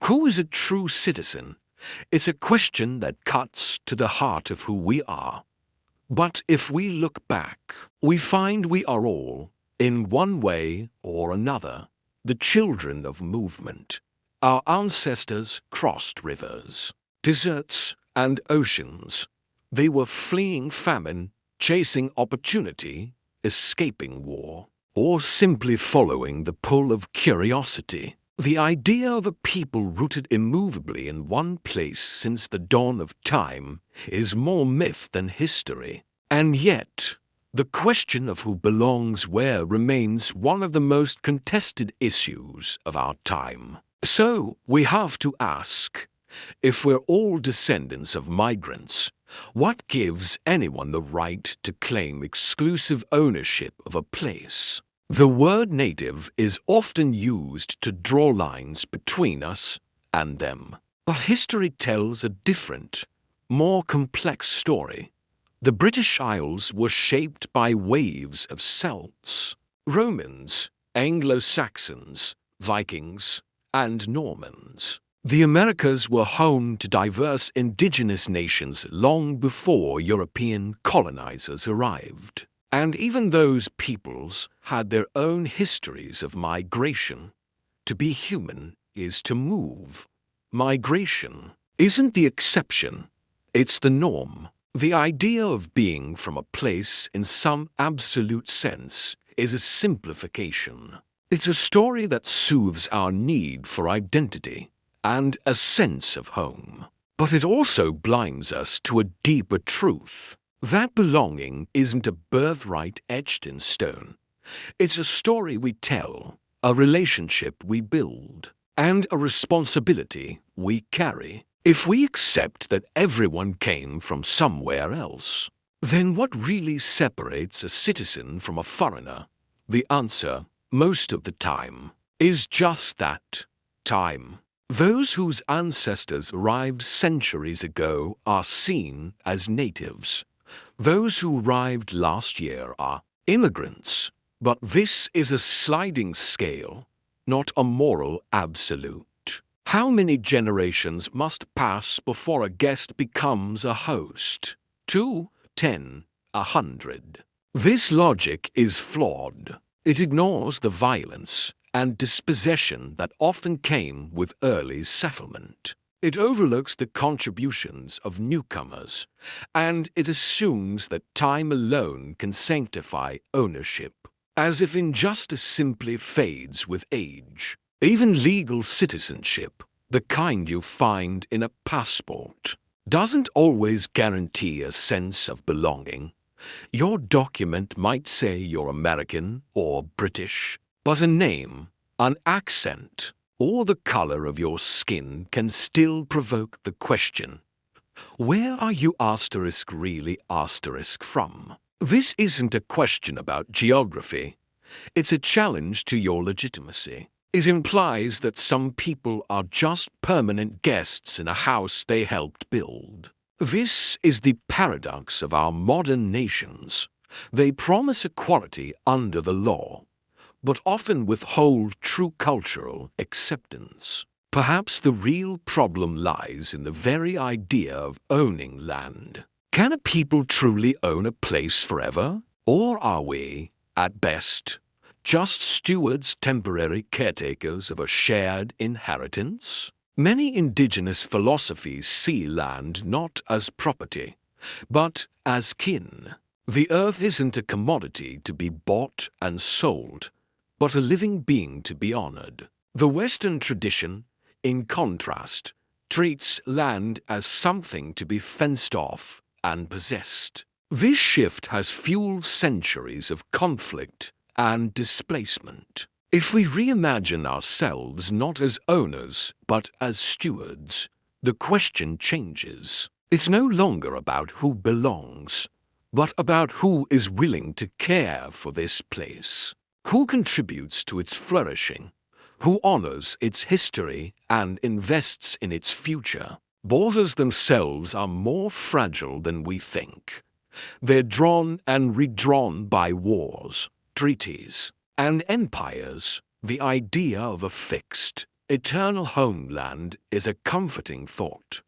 Who is a true citizen? It's a question that cuts to the heart of who we are. But if we look back, we find we are all, in one way or another, the children of movement. Our ancestors crossed rivers, deserts, and oceans. They were fleeing famine, chasing opportunity, escaping war, or simply following the pull of curiosity. The idea of a people rooted immovably in one place since the dawn of time is more myth than history. And yet, the question of who belongs where remains one of the most contested issues of our time. So, we have to ask, if we're all descendants of migrants, what gives anyone the right to claim exclusive ownership of a place? The word native is often used to draw lines between us and them. But history tells a different, more complex story. The British Isles were shaped by waves of Celts, Romans, Anglo-Saxons, Vikings, and Normans. The Americas were home to diverse indigenous nations long before European colonizers arrived. And even those peoples had their own histories of migration. To be human is to move. Migration isn't the exception, it's the norm. The idea of being from a place in some absolute sense is a simplification. It's a story that soothes our need for identity and a sense of home. But it also blinds us to a deeper truth. That belonging isn't a birthright etched in stone. It's a story we tell, a relationship we build, and a responsibility we carry. If we accept that everyone came from somewhere else, then what really separates a citizen from a foreigner? The answer, most of the time, is just that: time. Those whose ancestors arrived centuries ago are seen as natives. Those who arrived last year are immigrants. But this is a sliding scale, not a moral absolute. How many generations must pass before a guest becomes a host? 2, 10, 100. This logic is flawed. It ignores the violence and dispossession that often came with early settlement. It overlooks the contributions of newcomers, and it assumes that time alone can sanctify ownership, as if injustice simply fades with age. Even legal citizenship, the kind you find in a passport, doesn't always guarantee a sense of belonging. Your document might say you're American or British, but a name, an accent, or the color of your skin can still provoke the question, where are you really from? This isn't a question about geography. It's a challenge to your legitimacy. It implies that some people are just permanent guests in a house they helped build. This is the paradox of our modern nations. They promise equality under the law, but often withhold true cultural acceptance. Perhaps the real problem lies in the very idea of owning land. Can a people truly own a place forever? Or are we, at best, just stewards, temporary caretakers of a shared inheritance? Many indigenous philosophies see land not as property, but as kin. The earth isn't a commodity to be bought and sold, but a living being to be honored. The Western tradition, in contrast, treats land as something to be fenced off and possessed. This shift has fueled centuries of conflict and displacement. If we reimagine ourselves not as owners but as stewards, the question changes. It's no longer about who belongs, but about who is willing to care for this place, who contributes to its flourishing, who honors its history and invests in its future. Borders themselves are more fragile than we think. They're drawn and redrawn by wars, treaties, and empires. The idea of a fixed, eternal homeland is a comforting thought,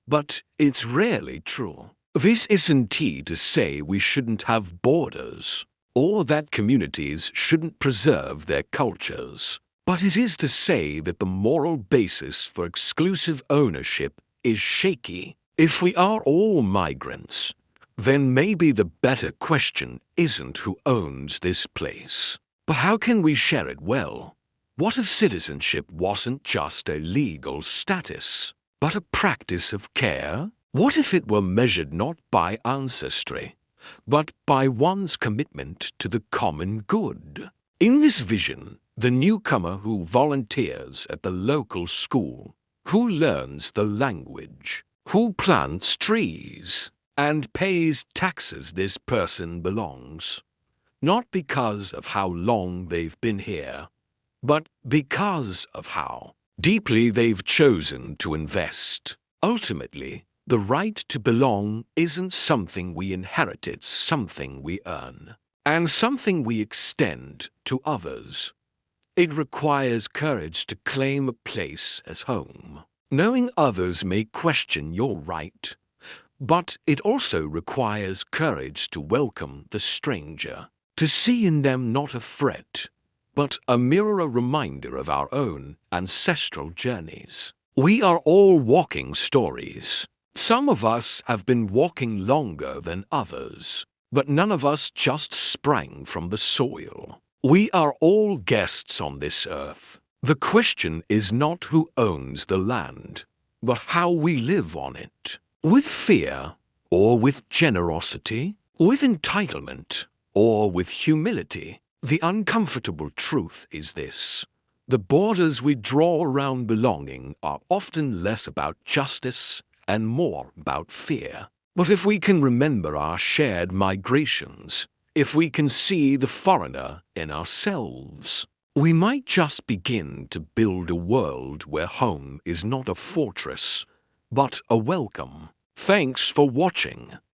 but it's rarely true. This isn't to say we shouldn't have borders, or that communities shouldn't preserve their cultures, but it is to say that the moral basis for exclusive ownership is shaky. If we are all migrants, then maybe the better question isn't who owns this place, but how can we share it well? What if citizenship wasn't just a legal status, but a practice of care? What if it were measured not by ancestry, but by one's commitment to the common good? In this vision, the newcomer who volunteers at the local school, who learns the language, who plants trees, and pays taxes, this person belongs, not because of how long they've been here, but because of how deeply they've chosen to invest. Ultimately, the right to belong isn't something we inherit, it's something we earn, and something we extend to others. It requires courage to claim a place as home, knowing others may question your right, but it also requires courage to welcome the stranger, to see in them not a threat, but a mirror reminder of our own ancestral journeys. We are all walking stories. Some of us have been walking longer than others, but none of us just sprang from the soil. We are all guests on this earth. The question is not who owns the land, but how we live on it. With fear, or with generosity, with entitlement, or with humility. The uncomfortable truth is this: the borders we draw around belonging are often less about justice and more about fear. But if we can remember our shared migrations, if we can see the foreigner in ourselves, we might just begin to build a world where home is not a fortress, but a welcome. Thanks for watching.